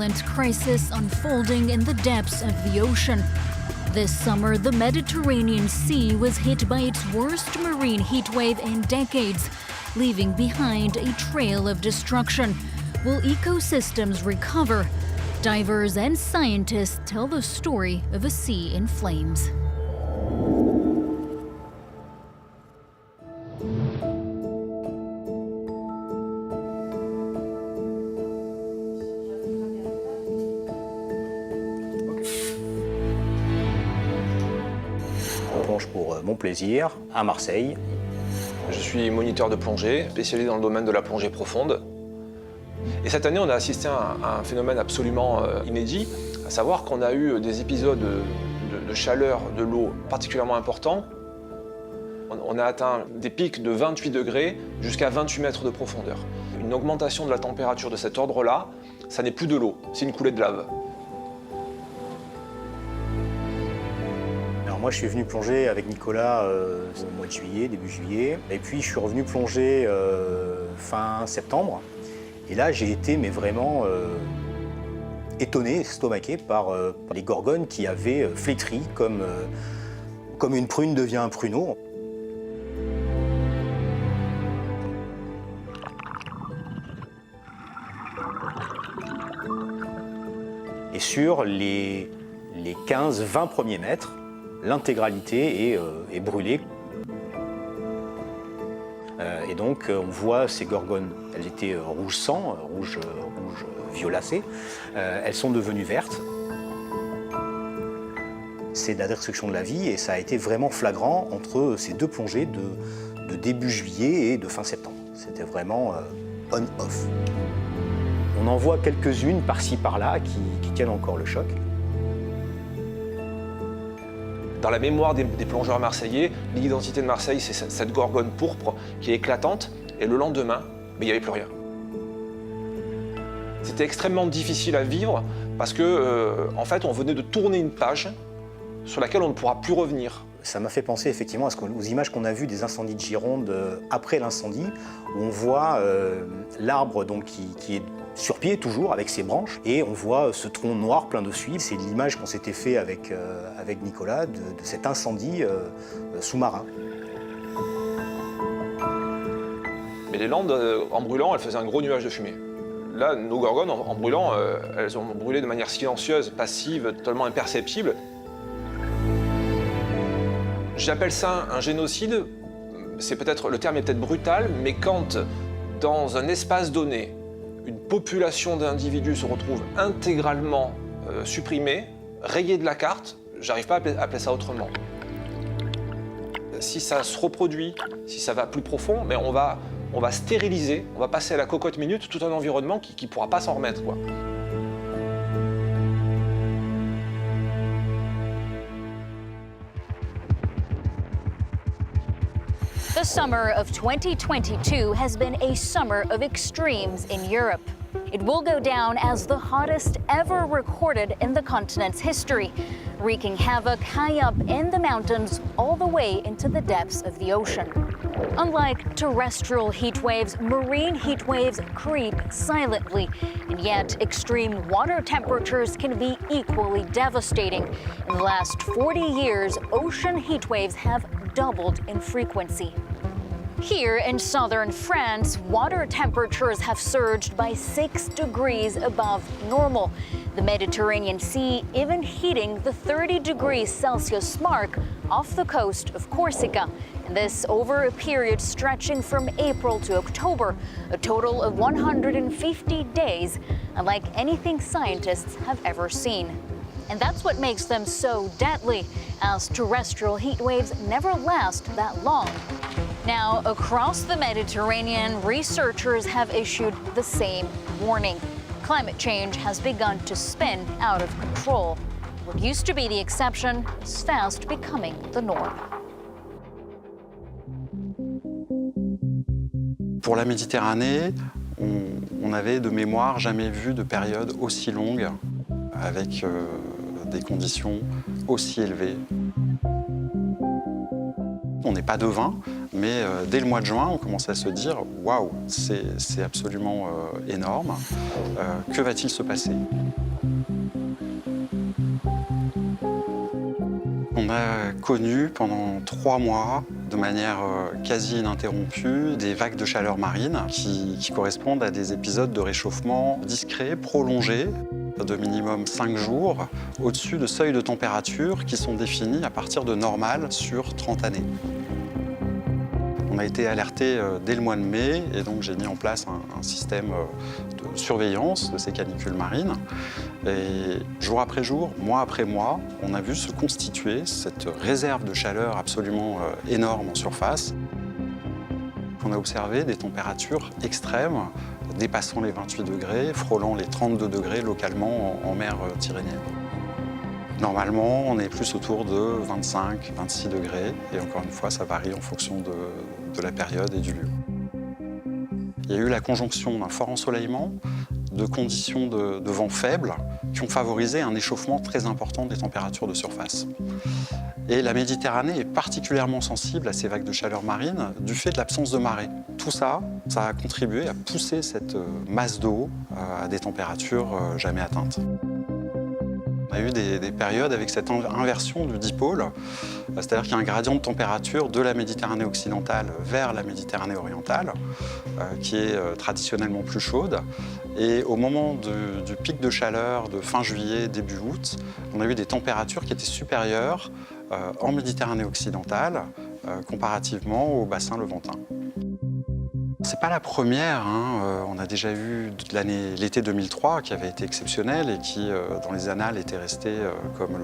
violent crisis unfolding in the depths of the ocean. This summer, the Mediterranean Sea was hit by its worst marine heatwave in decades, leaving behind a trail of destruction. Will ecosystems recover? Divers and scientists tell the story of a sea in flames. On plonge pour mon plaisir à Marseille. Je suis moniteur de plongée, spécialisé dans le domaine de la plongée profonde. Et cette année, on a assisté à un phénomène absolument inédit, à savoir qu'on a eu des épisodes de chaleur de l'eau particulièrement importants. On a atteint des pics de 28 degrés jusqu'à 28 mètres de profondeur. Une augmentation de la température de cet ordre-là, ça n'est plus de l'eau, c'est une coulée de lave. Alors moi, je suis venu plonger avec Nicolas au mois de juillet, début juillet. Et puis, je suis revenu plonger fin septembre. Et là, j'ai été vraiment étonné, estomaqué par les gorgones qui avaient flétri comme une prune devient un pruneau. Et sur les 15-20 premiers mètres, l'intégralité est brûlée. Et donc on voit ces gorgones, elles étaient rouge sang, rouge violacé, elles sont devenues vertes. C'est de la destruction de la vie et ça a été vraiment flagrant entre ces deux plongées de début juillet et de fin septembre. C'était vraiment on-off. On en voit quelques-unes par-ci par-là qui tiennent encore le choc. Dans la mémoire des plongeurs marseillais, l'identité de Marseille, c'est cette gorgone pourpre qui est éclatante, et le lendemain, il n'y avait plus rien. C'était extrêmement difficile à vivre parce que, en fait, on venait de tourner une page sur laquelle on ne pourra plus revenir. Ça m'a fait penser effectivement aux images qu'on a vues des incendies de Gironde après l'incendie, où on voit l'arbre qui est sur pied toujours avec ses branches, et on voit ce tronc noir plein de suie. C'est l'image qu'on s'était fait avec Nicolas de cet incendie sous-marin. Mais les landes, en brûlant, elles faisaient un gros nuage de fumée. Là, nos gorgones, en brûlant, elles ont brûlé de manière silencieuse, passive, totalement imperceptible. J'appelle ça un génocide. Le terme est peut-être brutal, mais quand, dans un espace donné, une population d'individus se retrouve intégralement supprimée, rayée de la carte, j'arrive pas à appeler ça autrement. Si ça se reproduit, si ça va plus profond, mais on va stériliser, on va passer à la cocotte minute tout un environnement qui pourra pas s'en remettre, quoi. The summer of 2022 has been a summer of extremes in Europe. It will go down as the hottest ever recorded in the continent's history, wreaking havoc high up in the mountains all the way into the depths of the ocean. Unlike terrestrial heat waves, marine heat waves creep silently, and yet extreme water temperatures can be equally devastating. In the last 40 years, ocean heat waves have doubled in frequency. Here in southern France, water temperatures have surged by 6 degrees above normal. The Mediterranean Sea even hitting the 30 degrees Celsius mark off the coast of Corsica. And this over a period stretching from April to October, a total of 150 days, unlike anything scientists have ever seen. And that's what makes them so deadly, as terrestrial heat waves never last that long. Now, across the Mediterranean, researchers have issued the same warning. Climate change has begun to spin out of control. What used to be the exception is fast becoming the norm. Pour la Méditerranée, on avait de mémoire jamais vu de période aussi longue, avec des conditions aussi élevées. On n'est pas devin, Mais dès le mois de juin, on commençait à se dire « Waouh, c'est absolument énorme. Que va-t-il se passer ?» On a connu pendant 3 mois, de manière quasi ininterrompue, des vagues de chaleur marine qui correspondent à des épisodes de réchauffement discrets, prolongés, de minimum 5 jours, au-dessus de seuils de température qui sont définis à partir de normales sur 30 années. On a été alerté dès le mois de mai et donc j'ai mis en place un système de surveillance de ces canicules marines. Et jour après jour, mois après mois, on a vu se constituer cette réserve de chaleur absolument énorme en surface. On a observé des températures extrêmes dépassant les 28 degrés, frôlant les 32 degrés localement en mer Tyrrhénienne. Normalement, on est plus autour de 25, 26 degrés. Et encore une fois, ça varie en fonction de la période et du lieu. Il y a eu la conjonction d'un fort ensoleillement, de conditions de vent faibles qui ont favorisé un échauffement très important des températures de surface. Et la Méditerranée est particulièrement sensible à ces vagues de chaleur marine du fait de l'absence de marée. Tout ça, ça a contribué à pousser cette masse d'eau à des températures jamais atteintes. On a eu des périodes avec cette inversion du dipôle, c'est-à-dire qu'il y a un gradient de température de la Méditerranée occidentale vers la Méditerranée orientale, qui est traditionnellement plus chaude. Et au moment du pic de chaleur de fin juillet, début août, on a eu des températures qui étaient supérieures en Méditerranée occidentale, comparativement au bassin levantin. C'est pas la première, hein. On a déjà eu l'été 2003 qui avait été exceptionnel et qui, dans les annales, était resté comme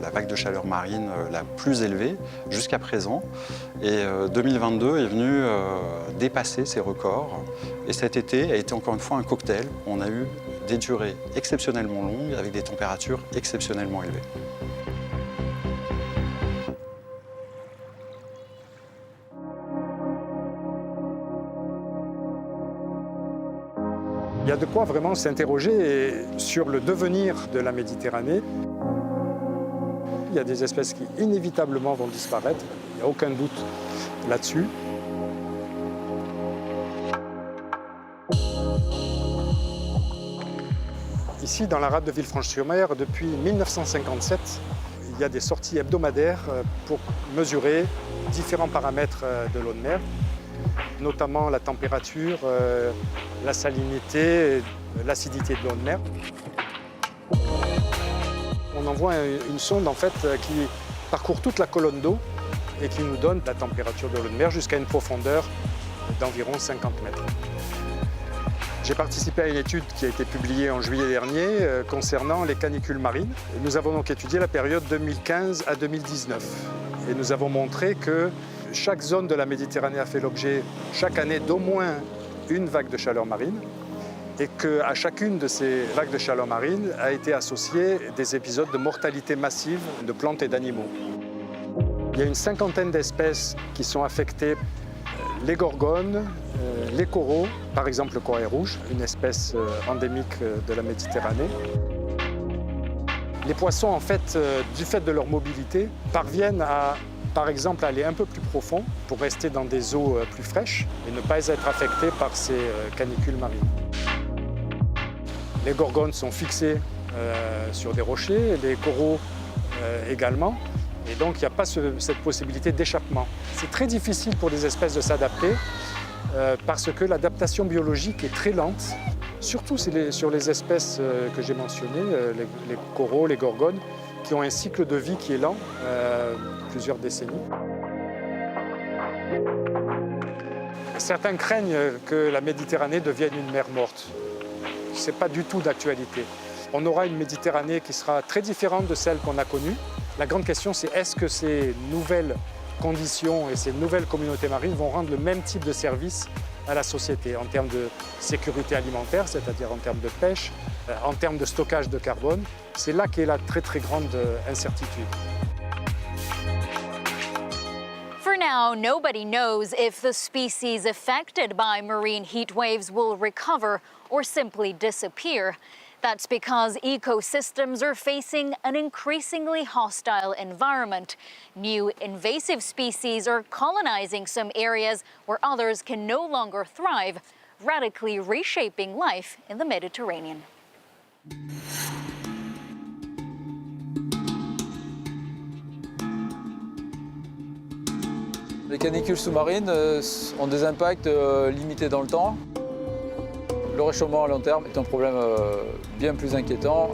la vague de chaleur marine la plus élevée jusqu'à présent. Et 2022 est venu dépasser ces records. Et cet été a été encore une fois un cocktail. On a eu des durées exceptionnellement longues avec des températures exceptionnellement élevées. Il y a de quoi vraiment s'interroger sur le devenir de la Méditerranée. Il y a des espèces qui inévitablement vont disparaître, il n'y a aucun doute là-dessus. Ici, dans la rade de Villefranche-sur-Mer, depuis 1957, il y a des sorties hebdomadaires pour mesurer différents paramètres de l'eau de mer, notamment la température, la salinité, l'acidité de l'eau de mer. On envoie une sonde en fait, qui parcourt toute la colonne d'eau et qui nous donne la température de l'eau de mer jusqu'à une profondeur d'environ 50 mètres. J'ai participé à une étude qui a été publiée en juillet dernier concernant les canicules marines. Nous avons donc étudié la période 2015 à 2019 et nous avons montré que chaque zone de la Méditerranée a fait l'objet chaque année d'au moins une vague de chaleur marine et qu'à chacune de ces vagues de chaleur marine a été associé des épisodes de mortalité massive de plantes et d'animaux. Il y a une cinquantaine d'espèces qui sont affectées, les gorgones, les coraux, par exemple le corail rouge, une espèce endémique de la Méditerranée. Les poissons, en fait, du fait de leur mobilité, parviennent à, par exemple, aller un peu plus profond pour rester dans des eaux plus fraîches et ne pas être affectés par ces canicules marines. Les gorgones sont fixées sur des rochers, les coraux également, et donc il n'y a pas cette possibilité d'échappement. C'est très difficile pour des espèces de s'adapter parce que l'adaptation biologique est très lente, surtout sur les espèces que j'ai mentionnées, les coraux, les gorgones, qui ont un cycle de vie qui est lent, plusieurs décennies. Certains craignent que la Méditerranée devienne une mer morte. Ce n'est pas du tout d'actualité. On aura une Méditerranée qui sera très différente de celle qu'on a connue. La grande question, c'est est-ce que ces nouvelles conditions et ces nouvelles communautés marines vont rendre le même type de service à la société en termes de sécurité alimentaire, c'est-à-dire en termes de pêche, en termes de stockage de carbone. C'est là qu'est la très très grande incertitude. For now, nobody knows if the species affected by marine heat waves will recover or simply disappear. That's because ecosystems are facing an increasingly hostile environment. New invasive species are colonizing some areas where others can no longer thrive, radically reshaping life in the Mediterranean. Les canicules sous-marines ont des impacts limités dans le temps. Le réchauffement à long terme est un problème bien plus inquiétant.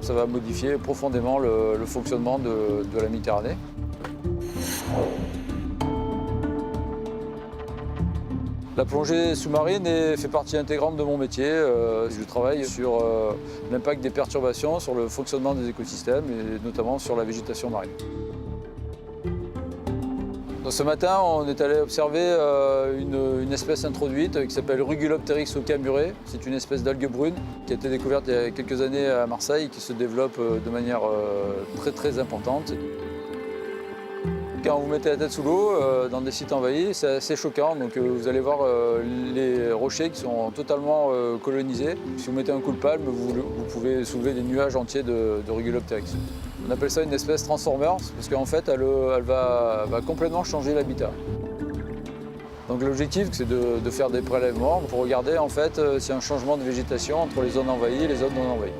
Ça va modifier profondément le fonctionnement de la Méditerranée. La plongée sous-marine fait partie intégrante de mon métier. Je travaille sur l'impact des perturbations sur le fonctionnement des écosystèmes et notamment sur la végétation marine. Donc, ce matin, on est allé observer une espèce introduite qui s'appelle Rugulopteryx ocamuré. C'est une espèce d'algue brune qui a été découverte il y a quelques années à Marseille et qui se développe de manière très importante. Quand vous mettez la tête sous l'eau, dans des sites envahis, c'est assez choquant. Donc vous allez voir les rochers qui sont totalement colonisés. Si vous mettez un coup de palme, vous pouvez soulever des nuages entiers de Rugulopteryx. On appelle ça une espèce transformer parce qu'en fait, elle va complètement changer l'habitat. Donc l'objectif, c'est de faire des prélèvements pour regarder en fait s'il y a un changement de végétation entre les zones envahies et les zones non envahies.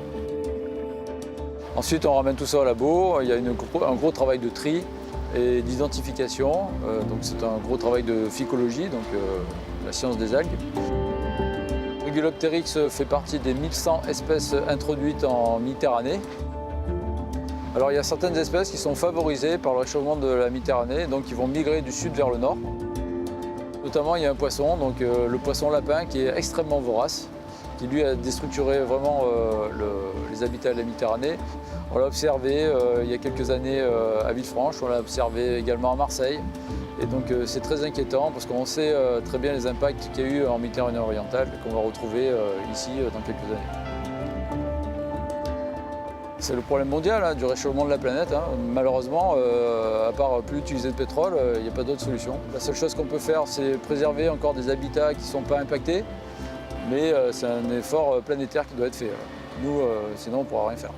Ensuite, on ramène tout ça au labo. Il y a un gros travail de tri et d'identification. Donc c'est un gros travail de phycologie, donc la science des algues. Rugulopteryx fait partie des 1100 espèces introduites en Méditerranée. Alors il y a certaines espèces qui sont favorisées par le réchauffement de la Méditerranée, donc qui vont migrer du sud vers le nord. Notamment il y a un poisson, donc le poisson lapin qui est extrêmement vorace, qui lui a déstructuré vraiment les habitats de la Méditerranée. On l'a observé il y a quelques années à Villefranche, on l'a observé également à Marseille. Et donc c'est très inquiétant parce qu'on sait très bien les impacts qu'il y a eu en Méditerranée orientale qu'on va retrouver ici dans quelques années. C'est le problème mondial du réchauffement de la planète. Malheureusement, à part plus utiliser de pétrole, il n'y a pas d'autre solution. La seule chose qu'on peut faire, c'est préserver encore des habitats qui ne sont pas impactés, mais c'est un effort planétaire qui doit être fait. Nous, sinon, on ne pourra rien faire.